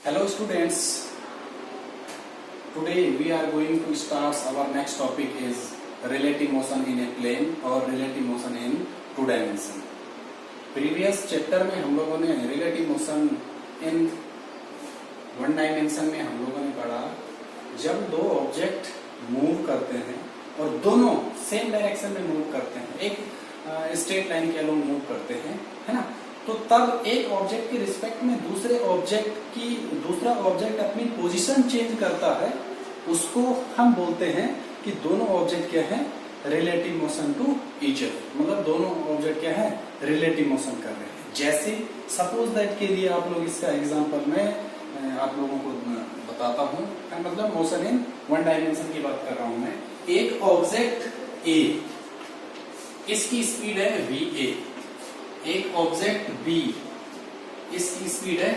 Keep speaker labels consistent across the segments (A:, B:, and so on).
A: Hello students, today we are going to start our next topic is relative motion in a plane or relative motion in two dimension. Previous chapter में हम लोगों ने relative motion in one dimension में हम लोगों ने पढ़ा जब दो ऑब्जेक्ट मूव करते हैं और दोनों सेम डायरेक्शन में मूव करते हैं, एक स्ट्रेट लाइन के अलोंग मूव करते हैं, है ना, तो तब एक ऑब्जेक्ट के रिस्पेक्ट में दूसरा ऑब्जेक्ट अपनी पोजीशन चेंज करता है, उसको हम बोलते हैं कि दोनों ऑब्जेक्ट क्या है, relative motion to each other, मतलब दोनों ऑब्जेक्ट क्या है, रिलेटिव मोशन कर रहे हैं। जैसे सपोज दैट के लिए आप लोग इसका एग्जांपल मैं आप लोगों को बताता हूँ, मतलब मोशन इन वन डायमेंशन की बात कर रहा हूं मैं। एक ऑब्जेक्ट ए, इसकी स्पीड है va, एक ऑब्जेक्ट B, इसकी स्पीड है,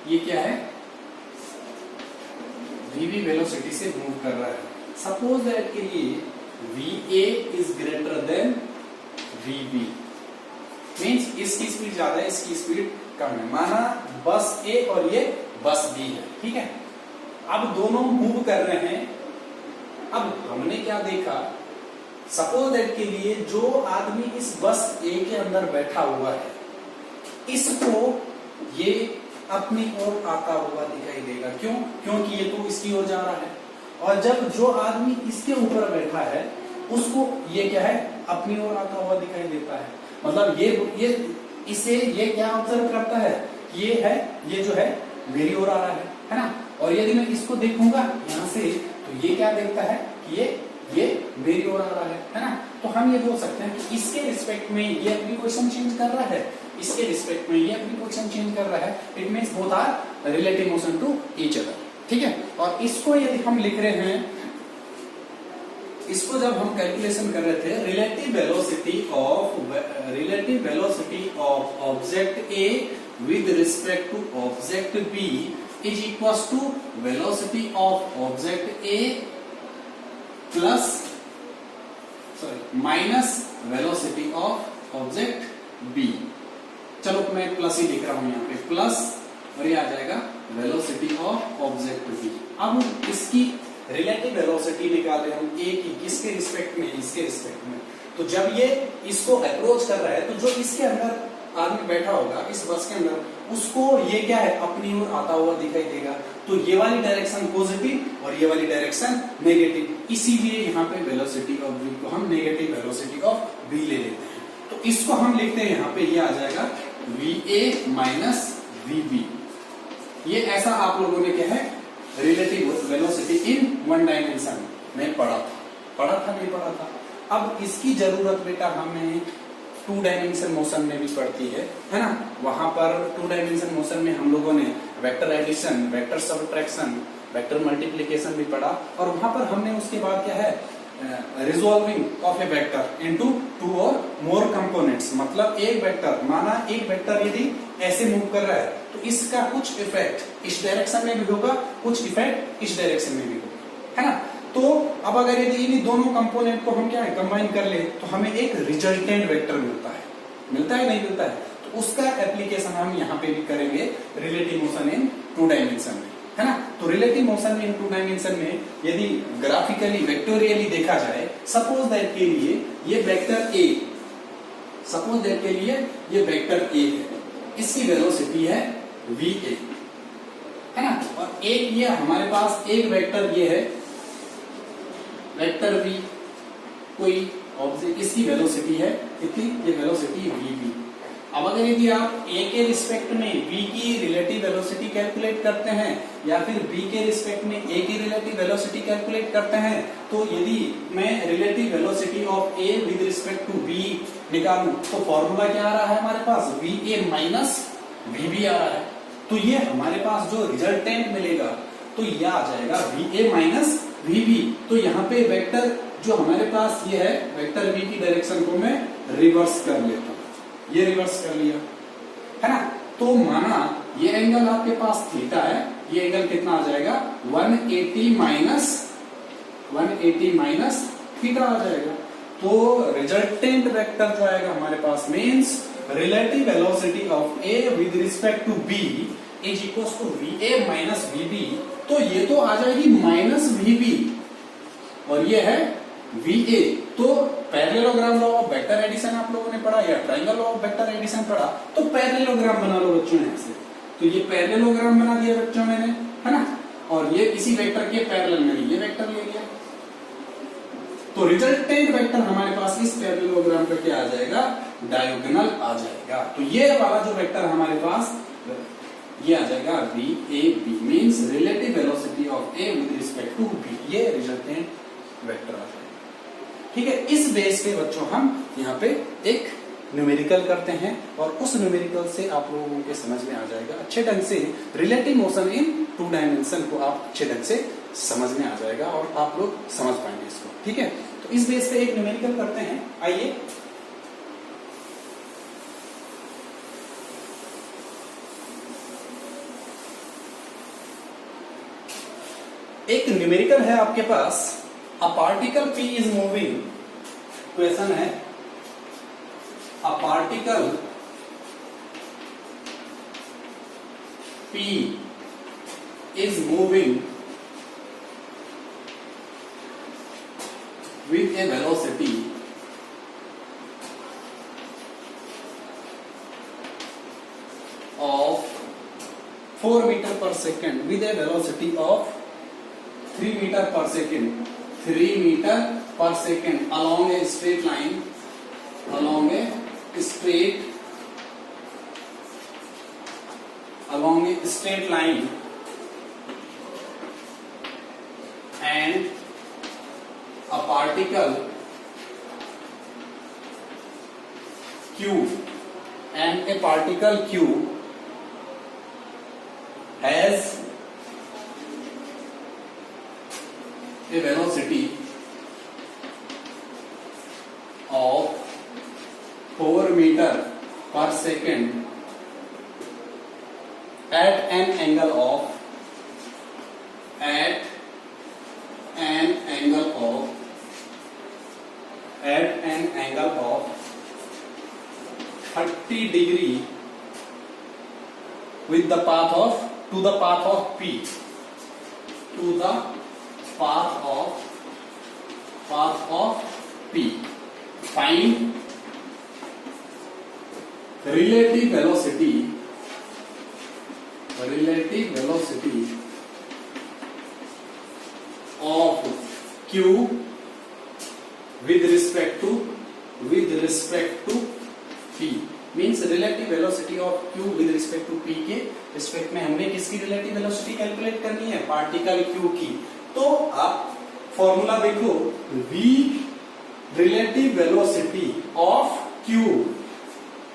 A: ये क्या है, vv वेलोसिटी से मूव कर रहा है। सपोज दैट के लिए va is greater than vb, means इसकी स्पीड ज्यादा है, इसकी स्पीड कम है। माना बस A और ये बस B है, ठीक है। अब दोनों मूव कर रहे हैं। अब हमने क्या देखा, सपोज दैट के लिए जो आदमी इस बस ए के अंदर बैठा हुआ है, इसको ये अपनी ओर आता हुआ दिखाई देगा। क्यों? क्योंकि ये तो इसकी ओर जा रहा है। और जब जो आदमी इसके ऊपर बैठा है, उसको ये क्या है, अपनी ओर आता हुआ दिखाई देता है। मतलब ये इसे ये क्या ऑब्जर्व करता है, ये जो है मेरी ओर आ रहा है ना। और यदि मैं इसको देखूंगा यहां से, तो ये क्या देखता है कि ये मेरी ओर आ रहा है ना। तो हम ये बोल सकते हैं कि इसके रिस्पेक्ट में ये अपनी पोजीशन चेंज कर रहा है, इसके रिस्पेक्ट में ये अपनी पोजीशन चेंज कर रहा है। It means both are relative motion to each other, ठीक है। और इसको यदि हम लिख रहे हैं, इसको जब हम कैलकुलेशन कर रहे थे, relative velocity of object A with respect to object B is equal to velocity of object A plus minus velocity of object B. चलो मैं प्लस ही लिख रहा हूं यहाँ पे, प्लस और ये आ जाएगा वेलोसिटी ऑफ ऑब्जेक्ट बी। अब इसकी रिलेटिव वेलोसिटी निकाल रहे हम ए की, किसके रिस्पेक्ट में, इसके रिस्पेक्ट में। तो जब ये इसको अप्रोच कर रहा है, तो जो इसके अंदर आदमी बैठा होगा इस बस के अंदर, उसको ये क्या है, अपनी ओर आता हुआ दिखाई देगा। तो ये वाली डायरेक्शन पॉजिटिव और ये वाली डायरेक्शन नेगेटिव, इसीलिए यहाँ पे वेलोसिटी ऑफ बी को हम नेगेटिव वेलोसिटी ऑफ बी ले लेते हैं। तो इसको हम लिखते हैं यहाँ पे, ये आ जाएगा va माइनस vb। ये ऐसा आप लोगों ने क्या है, relative velocity in one dimension में पढ़ा था नहीं पढ़ा था। अब इसकी जरूरत बेटा हमें टू डायमेंशन मोशन में भी पड़ती है ना। वहां पर टू डायमेंशन मोशन में हम लोगों ने vector addition, vector subtraction, vector multiplication भी पढ़ा। और वहां पर हमने उसके बाद क्या है, resolving of A vector into two और मोर कंपोनेंट्स। मतलब एक वेक्टर, माना एक वेक्टर यदि ऐसे मूव कर रहा है, तो इसका कुछ इफेक्ट इस डायरेक्शन में भी होगा, कुछ इफेक्ट इस डायरेक्शन में भी होगा, है ना। तो अब अगर यदि इन दोनों कंपोनेंट को हम क्या है, कंबाइन कर ले, तो हमें एक रिजल्टेंट वेक्टर मिलता है नहीं मिलता है। तो उसका एप्लीकेशन हम यहाँ पे भी करेंगे relative motion in two dimension में, है ना। तो relative motion in two dimension में यदि ग्राफिकली वेक्टोरियली देखा जाए, सपोज दैट के लिए ये वेक्टर ए, सपोज दैट के लिए ये वेक्टर ए है, इसकी वेलोसिटी है va, है ना। और एक ये हमारे पास एक वेक्टर ये है वेक्टर v, कोई ऑब्जेक्ट, इसकी वेलोसिटी है कितनी, ये वेलोसिटी vb। अब अगर यदि आप a के रिस्पेक्ट में v की रिलेटिव वेलोसिटी कैलकुलेट करते हैं, या फिर b के रिस्पेक्ट में a की रिलेटिव वेलोसिटी कैलकुलेट करते हैं, तो यदि मैं relative velocity of a with respect to b निकालूं, तो फॉर्मूला क्या आ रहा है हमारे पास, va माइनस vb आ रहा है। तो ये हमारे पास जो रिजल्टेंट मिलेगा, तो यह आ जाएगा va माइनस vb। तो यहाँ पे वेक्टर जो हमारे पास ये है, वेक्टर v की डायरेक्शन को मैं रिवर्स कर लेता हूँ, ये रिवर्स कर लिया, है ना। तो माना ये एंगल आपके पास थीटा है, ये एंगल कितना आ जाएगा, 180 माइनस थीटा आ जाएगा। तो रिजल्टेंट वेक्टर जो आएगा हमारे पास means relative velocity of A with respect to B is equal to V A minus V B, तो ये तो आ जाएगी माइनस वी बी और ये है वी ए। तो parallelogram law of vector addition आप लोगों ने पढ़ा या triangle law of vector addition पढ़ा, तो पैरेललोग्राम बना लो बच्चों ने ऐसे। तो ये पैरेललोग्राम बना दिया बच्चों मैंने, है ना, और ये किसी वेक्टर के पैरेलल में ये वेक्टर ले लिया। तो रिजल्टेंट वेक्टर हमारे पास इस पैरेललोग्राम का क्या आ जाएगा, डायगोनल आ जाएगा। तो ये वाला जो वेक्टर हमारे पास ये आ जाएगा V A B, means relative velocity of A with respect to B, ये रिजल्टेंट वेक्टर आ जाएगा। ठीक है, इस बेस पे बच्चों हम यहाँ पे एक न्यूमेरिकल करते हैं और उस न्यूमेरिकल से आप लोगों के समझ में आ जाएगा अच्छे ढंग से रिलेटिव मोशन इन 2 डायमेंशन को आप अच्छे ढंग से समझ में आ जाएगा और आप लोग समझ पाएंगे इसको। ठीक है, तो इस बेस पे एक न्यूमेरिकल करते हैं। आइए, एक न्यूमेरिकल है आपके पास, a particle P is moving, question है a particle P is moving with a velocity of 4 meter per second with a velocity of 3 meter per second, 3 meter per second along a straight line, along a straight line, and a particle Q has a velocity of 4 meter per second at an angle of 30 degree with the path of to the path of P, to the path of P. Find relative velocity of Q with respect to P, means relative velocity of Q with respect to P के respect में हमने किसकी relative velocity calculate करनी है, particle Q की। तो आप formula देखो, V relative velocity of Q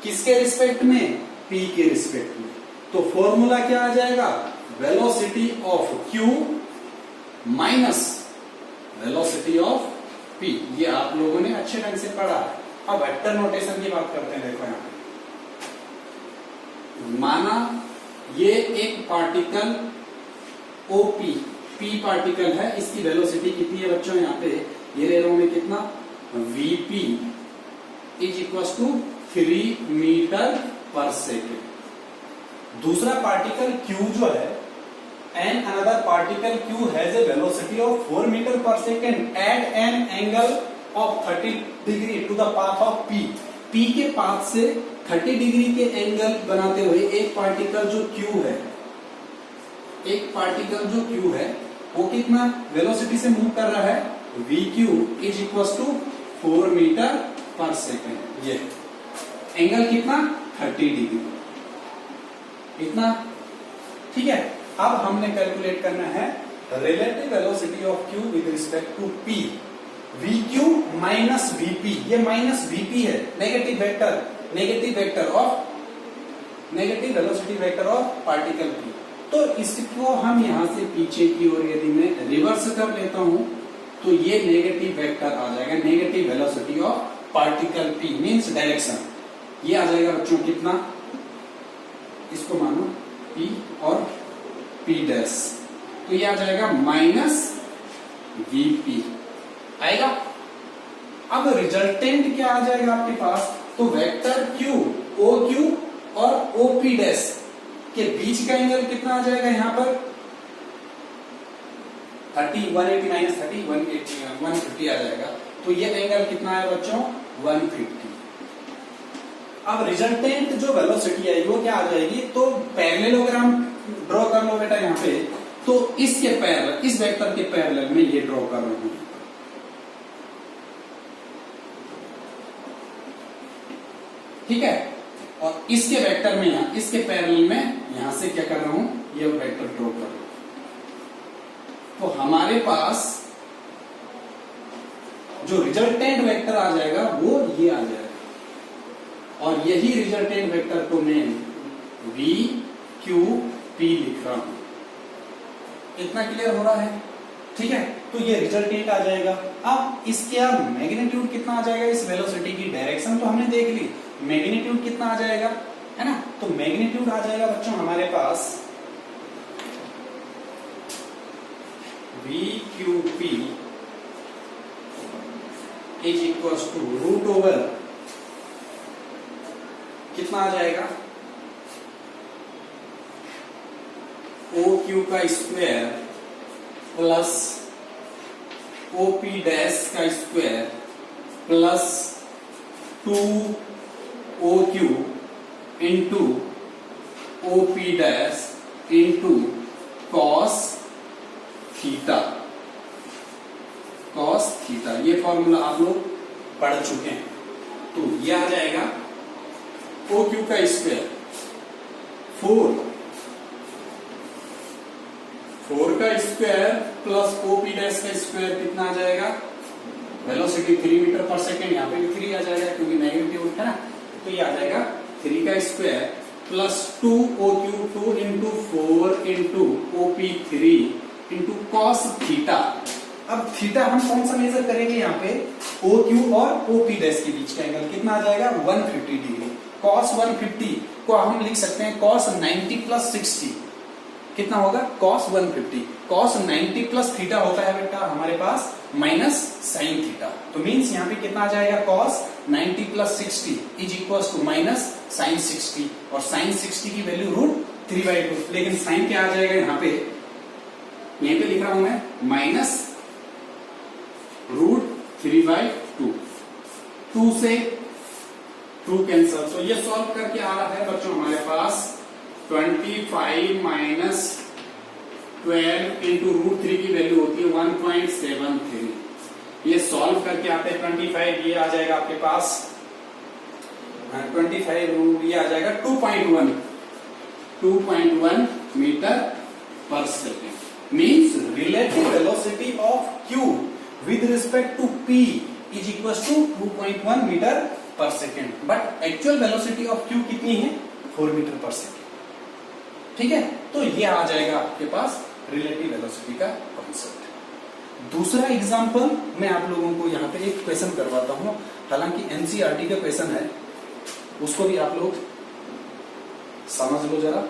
A: किसके रिस्पेक्ट में, P के रिस्पेक्ट में। तो फॉर्मूला क्या आ जाएगा, velocity of Q minus velocity of P। ये आप लोगों ने अच्छे ढंग से पढ़ा है। अब वेक्टर नोटेशन की बात करते हैं। देखो यहाँ पे माना ये एक पार्टिकल OP, P पार्टिकल है, इसकी वेलोसिटी कितनी है बच्चों, यहाँ पे ये ले रहा हूं मैं कितना, VP is equal to 3 metre पर सेकेंड। दूसरा पार्टिकल Q जो है, and another particle Q has a velocity of 4 metre पर second at an angle of 30 degree to the path of P। P के पाथ से 30 डिग्री के angle बनाते हुए एक पार्टिकल जो Q है, वो कितना वेलोसिटी से मूव कर रहा है, VQ is equal to 4 metre पर सेकेंड। ये एंगल कितना, 30 डिग्री, इतना। ठीक है, अब हमने कैलकुलेट करना है relative velocity of Q with respect to P, VQ minus VP। ये माइनस VP है, negative velocity vector of particle P। तो इसको हम यहां से पीछे की ओर यदि मैं रिवर्स कर लेता हूं तो ये नेगेटिव वेक्टर आ जाएगा, negative velocity of particle P means direction. ये आ जाएगा बच्चों कितना, इसको मानो P और P डैश, तो ये आ जाएगा माइनस VP आएगा। अब रिजल्टेंट क्या आ जाएगा आपके पास, तो वेक्टर Q, OQ और OP डैश के बीच का एंगल कितना आ जाएगा यहाँ पर 30, 180 माइनस 30, 150 आ जाएगा। तो ये एंगल कितना है बच्चों 150। अब रिजल्टेंट जो वेलोसिटी है वो क्या आ जाएगी, तो पैरेललोग्राम ड्रॉ कर लो बेटा यहाँ पे, तो इसके पैरेलल, इस वेक्टर के पैरेलल में ये ड्रॉ कर रहा हूं, ठीक है। और इसके वेक्टर में यहां, इसके पैरेलल में यहां से क्या कर रहा हूं, ये वेक्टर ड्रॉ कर रहा हूं। तो हमारे पास जो रिजल्टेंट वेक्टर आ जाएगा वो ये आ जाएगा, और यही रिजल्टेंट वेक्टर को मैं V Q P लिख रहा हूं। इतना क्लियर हो रहा है, ठीक है। तो ये रिजल्टेंट आ जाएगा। अब इसके अब मैग्नीट्यूड कितना आ जाएगा, इस वेलोसिटी की डायरेक्शन तो हमने देख ली, मैग्नीट्यूड कितना आ जाएगा, है ना। तो मैग्नीट्यूड आ जाएगा बच्चों हमारे पास V Q P is equal to root over कितना आ जाएगा OQ का स्क्वायर प्लस OP डैश का square plus 2OQ into OP dash into cos theta, cos theta. ये फॉर्मूला आप लोग पढ़ चुके हैं। तो ये आ जाएगा OQ का स्क्वायर 4 का स्क्वायर प्लस OP डैश का स्क्वायर कितना आ जाएगा, वेलोसिटी 3 मीटर पर सेकेंड, यहाँ पे भी 3 आ जाएगा क्योंकि मैग्नीट्यूड है ना। तो ये आ जाएगा 3 का square plus 2OQ 2 into 4 into OP 3 into cos theta. अब थीटा हम कौन सा मेजर करेंगे, यहाँ पे OQ और OP डैश के बीच का एंगल कितना आ जाएगा 150 डिग्री। कॉस 150 को हम लिख सकते हैं कॉस 90 प्लस 60 कितना होगा कॉस 150। कॉस 90 प्लस थीटा होता है बेटा हमारे पास माइनस साइन थीटा। तो मीन्स यहाँ पे कितना आ जाएगा cos 90 plus 60 is equal to minus sine 60, और साइन 60 की वैल्यू रूट 3/2। लेकिन साइन क्या आ जाएगा यहाँ पे, यहीं पे लिख रहा हूं मैं माइनस रूट 3/2। 2 से 2 कैंसल। तो ये सॉल्व करके आ रहा है बच्चों हमारे पास 25 माइनस 12 इंटू रूट 3 की वैल्यू होती है 1.73। ये सॉल्व करके आते हैं 25, ये आ जाएगा आपके पास 25 रूट, ये आ जाएगा 2.1 मीटर पर second. Means relative velocity of Q with respect to P is equal to 2.1 metre पर second. But actual velocity of Q कितनी है 4 मीटर पर सेकेंड, ठीक है। तो ये आ जाएगा आपके पास रिलेटिव वेलोसिटी का कॉन्सेप्ट। दूसरा एग्जांपल मैं आप लोगों को यहाँ पे एक क्वेश्चन करवाता हूं, हालांकि एनसीईआरटी का क्वेश्चन है, उसको भी आप लोग समझ लो जरा।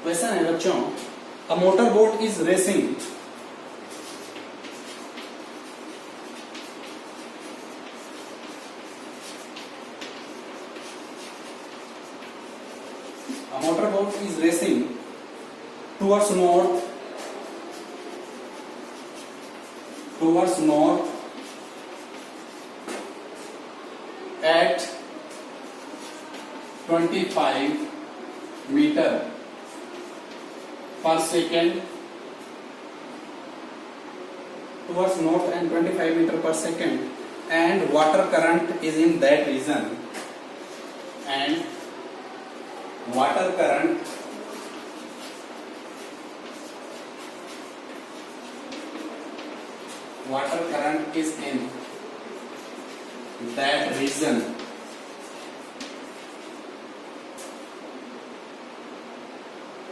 A: क्वेश्चन है बच्चों, a motorboat is racing towards north at 25 meter per second, towards north and 25 meter per second, and water current is in that region, and water current is in that region,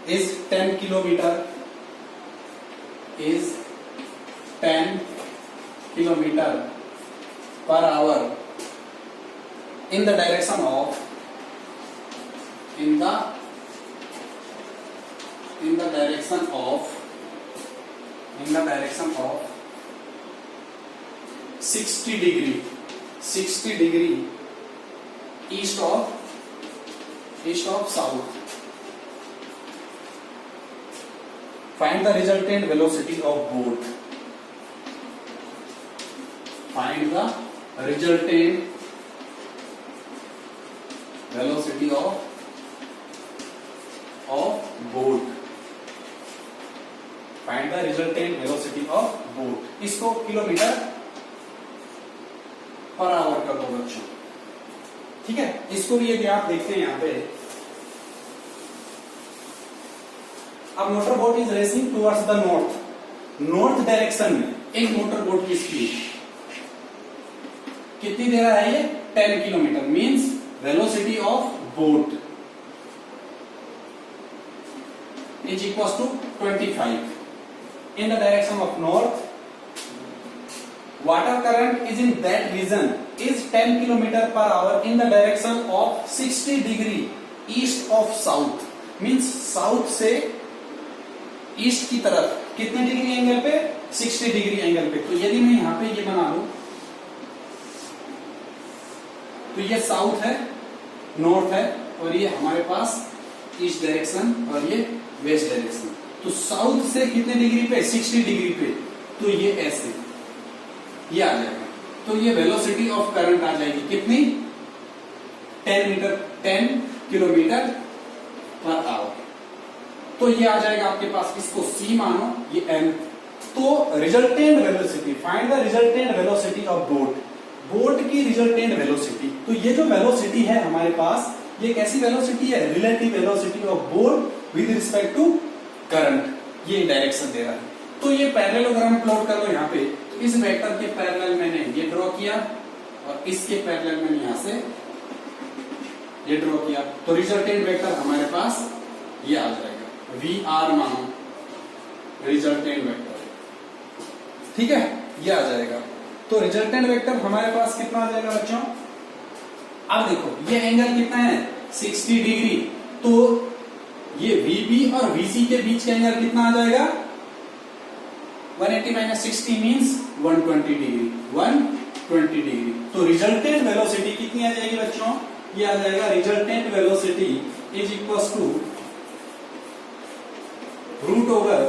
A: is 10 kilometer per hour in the direction of in the direction of 60 degree east of south. Find the resultant velocity of boat. Find the resultant velocity of boat. Find the resultant velocity of boat. इसको kilometre per our कर दो बच्चों, ठीक है। इसको भी यदि आप देखते हैं यहां पे, अब motor boat is racing towards the north direction में। एक मोटर बोट की स्पीड कितनी दे रहा है ये? 10 kilometre. Means velocity of boat is equals to 25 in the direction of north. Water current is in that region is 10 km per hour in the direction of 60 degree east of south. Means south से east की तरफ कितने degree angle पे? 60 degree angle पे। तो यदि मैं यहां पे ये बना लूं तो ये साउथ है, नॉर्थ है, और ये हमारे पास ईस्ट डायरेक्शन और ये वेस्ट डायरेक्शन। तो साउथ से कितने डिग्री पे? 60 डिग्री पे। तो ये ऐसे ये आ जाएगा। तो ये वेलोसिटी ऑफ करंट आ जाएगी कितनी? 10 किलोमीटर पर आवर। तो ये आ जाएगा आपके पास, इसको C मानो, ये M। तो resultant velocity, find the resultant velocity of boat की रिजल्टेंट वेलोसिटी। तो ये जो वेलोसिटी है हमारे पास, ये कैसी वेलोसिटी है? Relative velocity of boat with respect to current. ये डायरेक्शन दे रहा है। तो ये पैरेललोग्राम प्लॉट कर लो यहाँ पे। तो इस वेक्टर के पैरेलल मैंने ये ड्रॉ किया और इसके पैरेलल मैंने यहां से ये ड्रॉ किया। तो रिजल्टेंट वेक्टर हमारे पास ये आ जाएगा, VR मानो रिजल्टेंट वेक्टर, ठीक है, ये आ जाएगा। तो रिजल्टेंट वेक्टर हमारे पास कितना आ जाएगा बच्चों? अब देखो ये एंगल कितना है? 60 डिग्री। तो ये VB और VC के बीच का एंगल कितना आ जाएगा? 180 माइनस 60 मीन्स 120 डिग्री। 120 डिग्री। तो रिजल्टेंट वेलोसिटी कितनी आ जाएगी बच्चों? ये आ जाएगा resultant velocity is equals to root over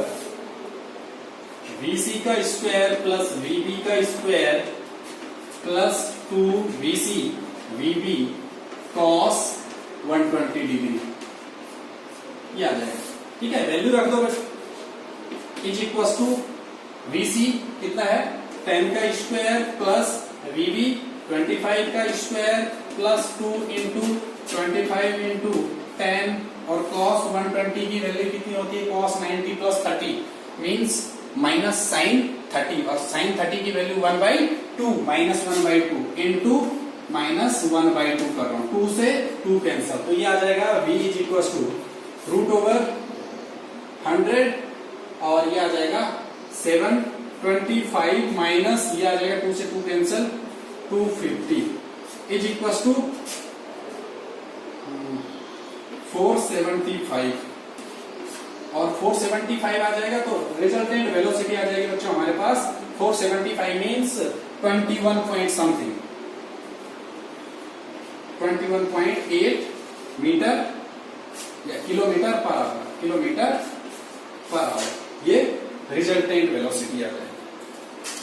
A: VC का स्क्वायर प्लस VB का square plus 2VC VB cos 120 degree. ये आ जाएगा, ठीक है। वैल्यू रख दो बस। इज इक्वल्स टू VC कितना है? 10 का स्क्वायर प्लस VB 25 का स्क्वायर प्लस 2 इंटू 25 इंटू 10 और cos 120 की वैल्यू कितनी होती है? cos 90 plus 30 means minus sin 30, और sin 30 की वैल्यू 1/2 माइनस 1/2 इंटू माइनस 1/2 कर रहा हूं। 2 से 2 कैंसल। तो ये आ जाएगा V is equal to root over 100 और ये आ जाएगा 725 माइनस ये आ जाएगा 2 से 2 कैंसल 250 इज इक्वल टू 475 और 475 आ जाएगा। तो रिजल्टेंट वेलोसिटी आ जाएगी बच्चों हमारे पास 475 मीन्स 21 पॉइंट समथिंग 21.8 मीटर या किलोमीटर पर आवर। ये रिजल्टेंट वेलोसिटी आ जाएगी,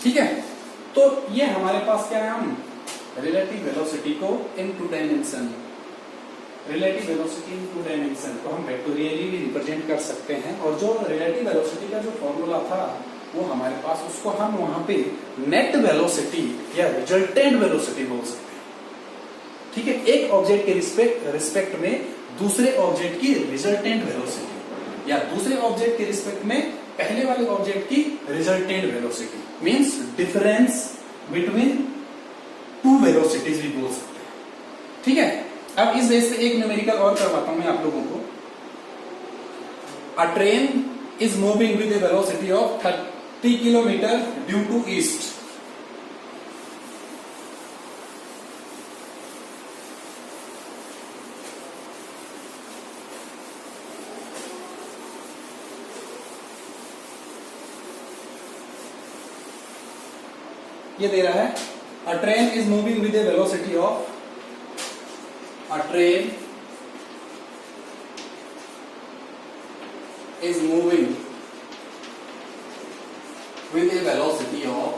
A: ठीक है। तो ये हमारे पास क्या है? हम रिलेटिव वेलोसिटी को इन 2 डायमेंशन, रिलेटिव वेलोसिटी इन 2 डायमेंशन को हम वेक्टोरियली भी रिप्रेजेंट कर सकते हैं। और जो रिलेटिव वेलोसिटी का जो फॉर्मूला था वो हमारे पास, उसको हम वहां पे नेट वेलोसिटी या रिजल्टेंट वेलोसिटी बोल सकते हैं, ठीक है। एक ऑब्जेक्ट के रिस्पेक्ट में दूसरे ऑब्जेक्ट की रिजल्टेंट वेलोसिटी या दूसरे ऑब्जेक्ट के रिस्पेक्ट में पहले वाले ऑब्जेक्ट की resultant velocity means difference between 2 velocities भी बोल सकते हैं, ठीक है। अब इस बेस पे एक न्यूमेरिकल और करवाता हूं मैं आप लोगों को। A train is moving with a velocity of 30 kilometre due to east. ये दे रहा है a train is moving with a velocity of, a train is moving with a velocity of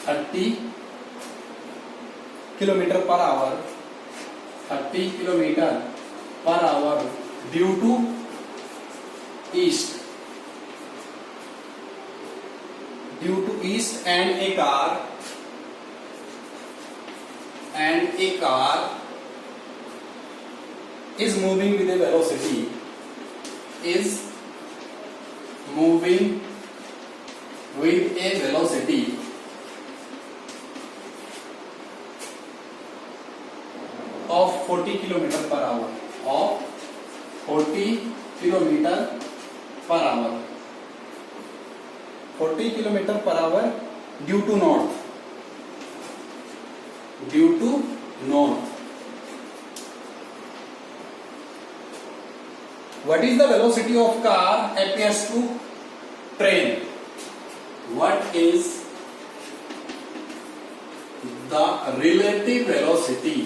A: 30 kilometer per hour, 30 kilometer per hour due to east, and a car is moving with a velocity of 40 kilometer per hour, of 40 kilometer per hour, 40 kilometer per hour due to north. What is the velocity of car appears to train? What is the relative velocity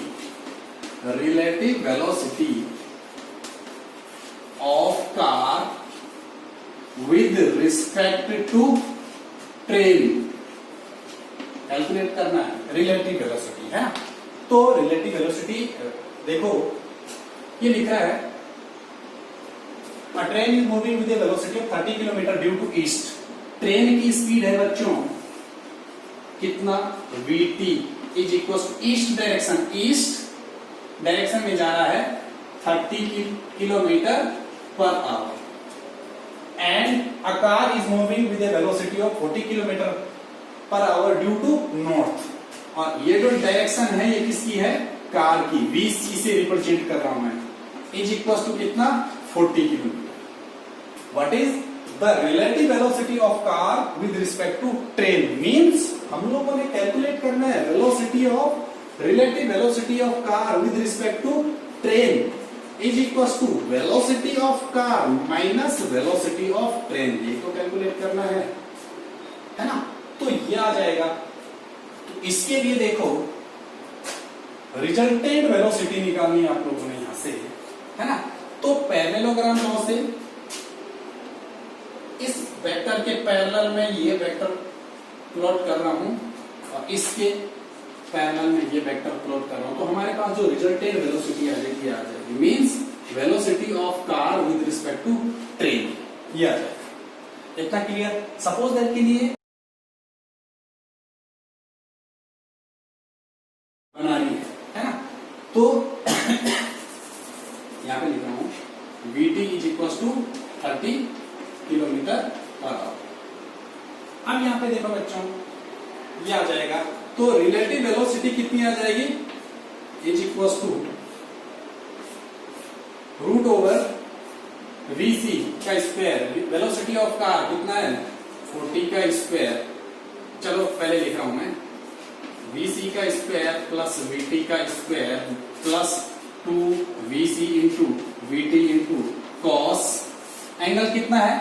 A: of car with respect to train? Calculate करना है relative velocity, है ना? तो relative velocity देखो ये लिख रहा है A train is moving with a velocity of 30 km due to east. ट्रेन की स्पीड है बच्चों कितना? vt is equal to east direction में जा रहा है 30 kilometre per hour and a car is moving with a velocity of 40 kilometre per hour due to north. और ये जो डायरेक्शन है ये किसकी है? कार की. vc से रिप्रेजेंट कर रहा हूं मैं. इज इक्वल टू कितना? 40 kilometre. What is the relative velocity of car with respect to train? Means हम लोगों ने कैलकुलेट करना है relative velocity of car with respect to train is equals to velocity of car minus velocity of train. ये तो calculate करना है ना? तो ये आ जाएगा. तो इसके लिए देखो रिजल्टेंट वेलोसिटी निकालनी है आप लोगों ने यहां से, है ना? तो पैरेललोग्राम लॉ से इस वेक्टर के पैरेलल में ये वेक्टर प्लॉट कर रहा हूं और इसके पैरेलल में ये वेक्टर प्लॉट कर रहा हूं. तो हमारे पास जो रिजल्टेंट वेलोसिटी आ जाएगी means velocity of car with respect to train, ये आ जाएगा. इतना क्लियर? सपोज दैट के लिए बना रही है ना? तो यहां पे लिख रहा हूं vt is equal to 30 kilometre per hour. अब यहां पे देखो बच्चों ये आ जाएगा. तो रिलेटिव वेलोसिटी कितनी आ जाएगी? Is equal to root over vc का स्क्वायर. वेलोसिटी ऑफ कार कितना है? 40 का स्क्वायर. चलो पहले लिख रहा हूं मैं vc का स्क्वायर प्लस vt का square plus 2vc into vt into cos. Angle कितना है?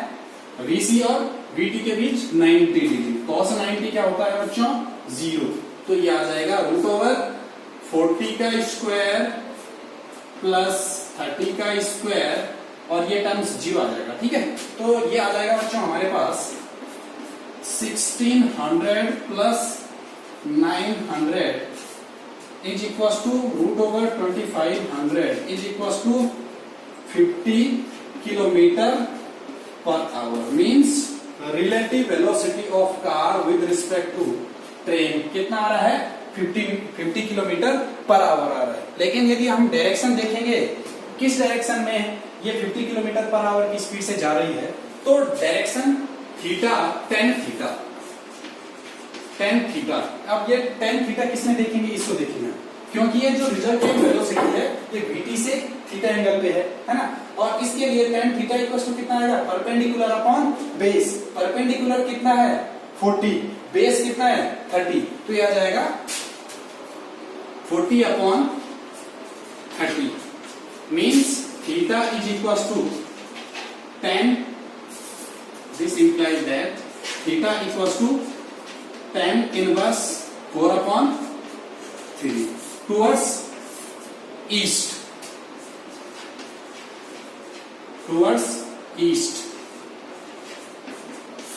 A: vc और vt के बीच 90 डिग्री. cos 90 क्या होता है बच्चों? 0. तो ये आ जाएगा रूट ओवर 40 का स्क्वायर प्लस 30 का स्क्वायर और ये टर्म्स 0 आ जाएगा. ठीक है? तो ये आ जाएगा बच्चों हमारे पास 1600 plus 900 is equal to root over 2500 is equal to 50 kilometre per hour. Means relative velocity of car with respect to train कितना आ रहा है? 50 किलोमीटर पर आवर आ रहा है. लेकिन यदि हम डायरेक्शन देखेंगे किस डायरेक्शन में ये 50 किलोमीटर पर आवर की स्पीड से जा रही है, तो डायरेक्शन थीटा tan थीटा. अब ये tan थीटा किसमें देखेंगे? इसको देखेंगे क्योंकि ये जो रिजल्टेंट वेलोसिटी है ये vt से थीटा एंगल पे है ना? और इसके लिए tan थीटा इक्वल टू कितना आएगा? Perpendicular upon base. परपेंडिकुलर कितना है? 40. बेस कितना है? 30. तो ये आ जाएगा 40 upon 30 means theta is equal to tan this implies that theta equals to tan inverse 4/3 towards east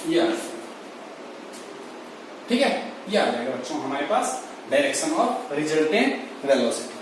A: या ठीक है, ये आ जाएगा बच्चों हमारे पास डायरेक्शन ऑफ रिजल्टेंट वेलोसिटी।